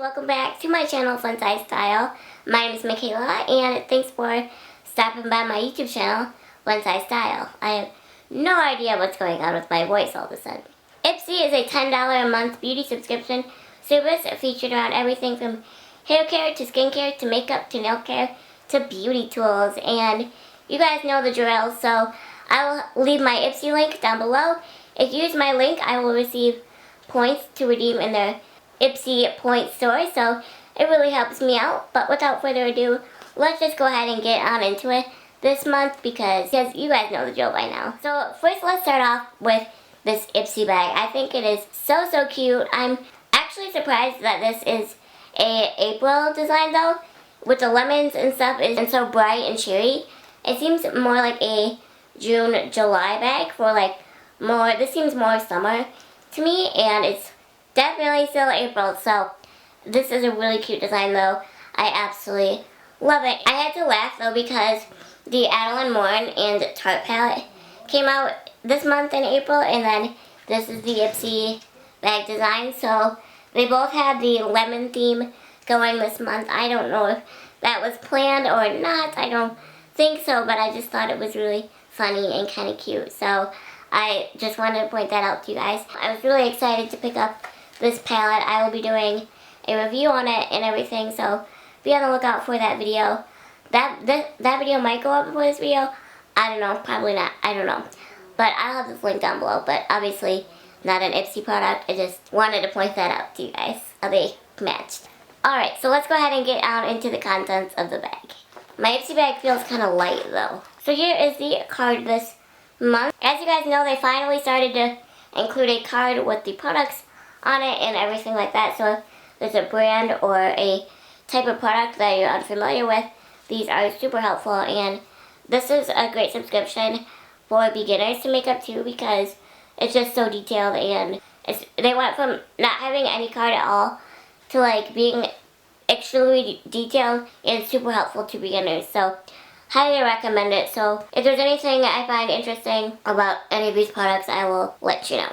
welcome back to my channel, FunsizedStyle. My name is Michaela, and thanks for stopping by my YouTube channel, FunsizedStyle. I have no idea what's going on with my voice all of a sudden. Ipsy is a $10 a month beauty subscription service featured around everything from hair care to skincare to makeup to nail care to beauty tools. And you guys know the drill, so I will leave my Ipsy link down below. If you use my link, I will receive points to redeem in their Ipsy point store, so it really helps me out. But without further ado, let's just go ahead and get on into it this month because you guys know the drill by now. So first, let's start off with this Ipsy bag. I think it is so cute. I'm actually surprised that this is a April design though, with the lemons and stuff and so bright and cheery. It seems more like a June, July bag for like more, this seems more summer to me, and it's definitely still April, so this is a really cute design though. I absolutely love it. I had to laugh though because the Adeline Morn and Tarte palette came out this month in April, and then this is the Ipsy bag design, so they both had the lemon theme going this month. I don't know if that was planned or not. I don't think so, but I just thought it was really funny and kind of cute, so I just wanted to point that out to you guys. I was really excited to pick up this palette. I will be doing a review on it and everything, so be on the lookout for that video. That video might go up before this video. I don't know, probably not. I don't know. But I'll have this link down below, but obviously not an Ipsy product. I just wanted to point that out to you guys, how they matched. Alright, so let's go ahead and get out into the contents of the bag. My Ipsy bag feels kind of light though. So here is the card this month. As you guys know, they finally started to include a card with the products on it and everything like that. So if there's a brand or a type of product that you're unfamiliar with, these are super helpful, and this is a great subscription for beginners to make up too because it's just so detailed, and they went from not having any card at all to like being extremely detailed and super helpful to beginners. So highly recommend it. So if there's anything I find interesting about any of these products, I will let you know.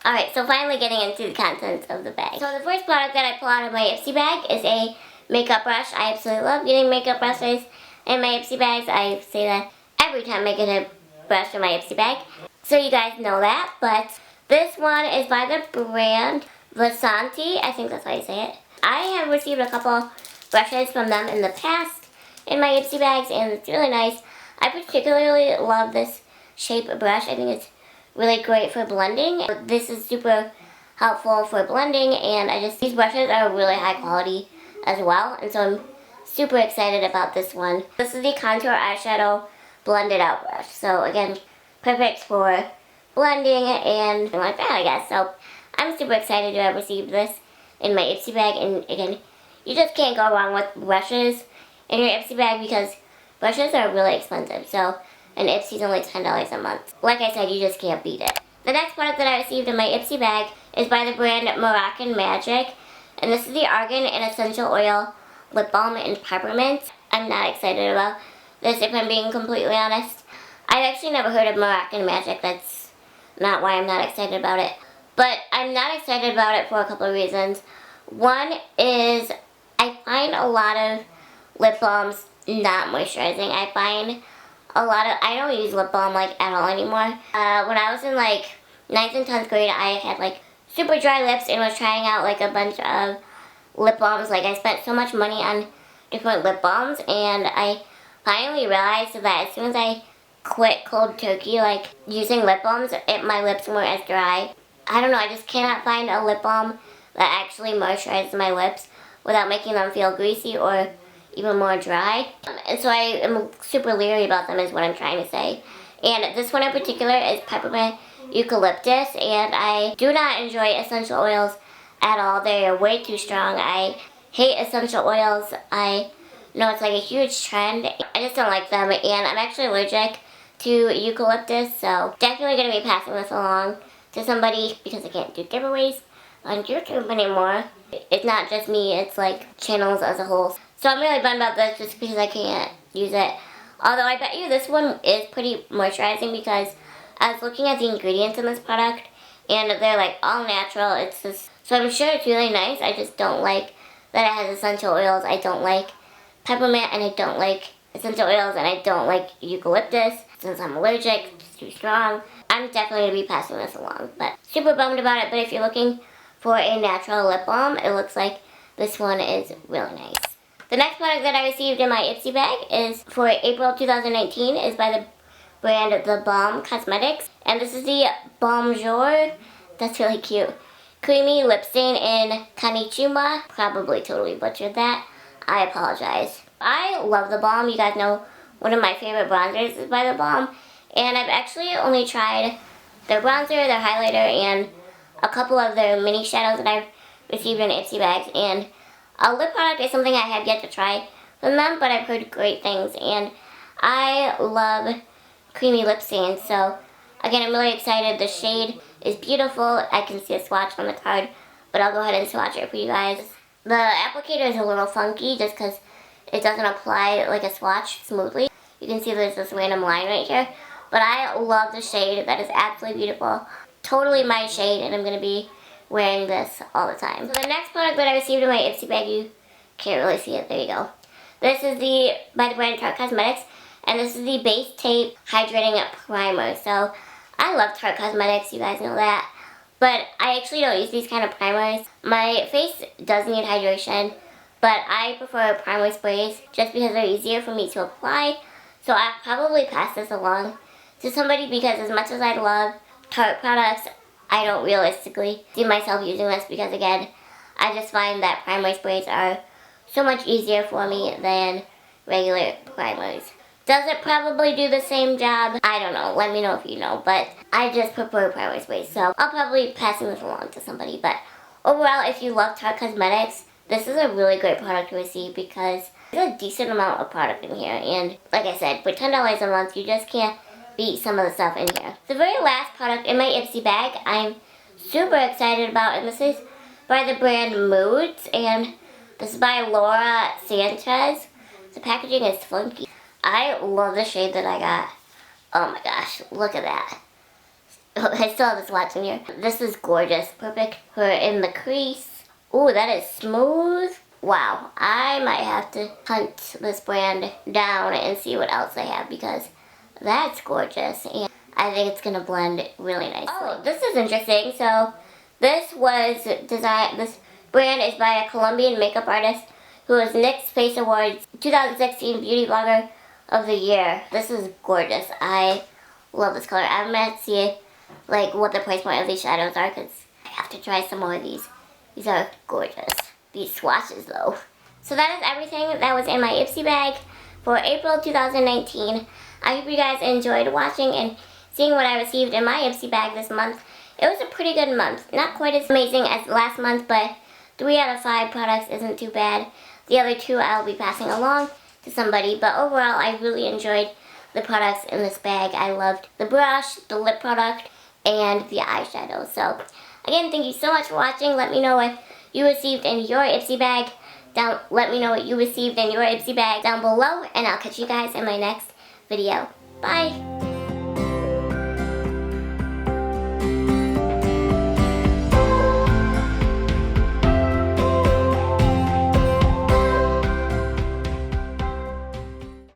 Alright, so finally getting into the contents of the bag. So the first product that I pull out of my Ipsy bag is a makeup brush. I absolutely love getting makeup brushes in my Ipsy bags. I say that every time I get a brush in my Ipsy bag, so you guys know that. But this one is by the brand Vasanti. I think that's how you say it. I have received a couple brushes from them in the past in my Ipsy bags, and it's really nice. I particularly love this shape brush. I think it's really great for blending. This is super helpful for blending, and these brushes are really high quality as well, and so I'm super excited about this one. This is the contour eyeshadow blended out brush. So again, perfect for blending and like that, I guess. So I'm super excited to have received this in my Ipsy bag, and again, you just can't go wrong with brushes in your Ipsy bag because brushes are really expensive. So an Ipsy is only $10 a month. Like I said, you just can't beat it. The next product that I received in my Ipsy bag is by the brand Moroccan Magic, and this is the Argan and Essential Oil Lip Balm in Peppermint. I'm not excited about this, if I'm being completely honest. I've actually never heard of Moroccan Magic. That's not why I'm not excited about it. But I'm not excited about it for a couple of reasons. One is I find a lot of lip balms not moisturizing. I don't use lip balm like at all anymore. When I was in like 9th and 10th grade, I had like super dry lips and was trying out like a bunch of lip balms. Like I spent so much money on different lip balms, and I finally realized that as soon as I quit cold turkey, like using lip balms, my lips weren't as dry. I don't know, I just cannot find a lip balm that actually moisturizes my lips without making them feel greasy or even more dry. And so I am super leery about them is what I'm trying to say. And this one in particular is Peppermint Eucalyptus, and I do not enjoy essential oils at all. They are way too strong. I hate essential oils. I know it's like a huge trend. I just don't like them, and I'm actually allergic to eucalyptus, so definitely going to be passing this along to somebody because I can't do giveaways on YouTube anymore. It's not just me, it's like channels as a whole. So I'm really bummed about this just because I can't use it. Although I bet you this one is pretty moisturizing because I was looking at the ingredients in this product and they're like all natural. It's just, so I'm sure it's really nice. I just don't like that it has essential oils I don't like. Peppermint, and I don't like essential oils, and I don't like eucalyptus. Since I'm allergic, it's too strong. I'm definitely going to be passing this along, but super bummed about it. But if you're looking for a natural lip balm, it looks like this one is really nice. The next product that I received in my Ipsy bag is for April 2019, is by the brand The Balm Cosmetics, and this is the Balm Jour. That's really cute. Creamy lip stain in Kanichuma. Probably totally butchered that. I apologize. I love The Balm. You guys know one of my favorite bronzers is by The Balm, and I've actually only tried their bronzer, their highlighter, and a couple of their mini shadows that I've received in Ipsy bags, and a lip product is something I have yet to try from them, but I've heard great things, and I love creamy lip stains. So again, I'm really excited. The shade is beautiful. I can see a swatch on the card, but I'll go ahead and swatch it for you guys. The applicator is a little funky just because it doesn't apply like a swatch smoothly. You can see there's this random line right here, but I love the shade. That is absolutely beautiful. Totally my shade, and I'm going to be wearing this all the time. So the next product that I received in my Ipsy bag, you can't really see it, there you go. This is by the brand Tarte Cosmetics, and this is the Base Tape Hydrating Primer. So I love Tarte Cosmetics, you guys know that, but I actually don't use these kind of primers. My face does need hydration, but I prefer primer sprays just because they're easier for me to apply. So I'll probably pass this along to somebody because as much as I love Tarte products, I don't realistically see myself using this because, again, I just find that primer sprays are so much easier for me than regular primers. Does it probably do the same job? I don't know. Let me know if you know, but I just prefer primer sprays, so I'll probably be passing this along to somebody. But overall, if you love Tarte Cosmetics, this is a really great product to receive because there's a decent amount of product in here, and like I said, for $10 a month, you just can't beat some of the stuff in here. The very last product in my Ipsy bag I'm super excited about, and this is by the brand Moods, and this is by Laura Sanchez. The packaging is funky. I love the shade that I got. Oh my gosh, look at that. I still have the swatch in here. This is gorgeous. Perfect for in the crease. Ooh, that is smooth. Wow, I might have to hunt this brand down and see what else they have because that's gorgeous, and I think it's going to blend really nicely. Oh, this is interesting. So this was designed, this brand is by a Colombian makeup artist who was NYX Face Awards 2016 Beauty Blogger of the Year. This is gorgeous. I love this color. I'm going to see like what the price point of these shadows are because I have to try some more of these. These are gorgeous. These swatches though. So that is everything that was in my Ipsy bag for April 2019. I hope you guys enjoyed watching and seeing what I received in my Ipsy bag this month. It was a pretty good month. Not quite as amazing as last month, but 3 out of 5 products isn't too bad. The other 2 I'll be passing along to somebody, but overall I really enjoyed the products in this bag. I loved the brush, the lip product, and the eyeshadow. So again, thank you so much for watching. Let me know what you received in your Ipsy bag. Let me know what you received in your Ipsy bag down below, and I'll catch you guys in my next video. Bye!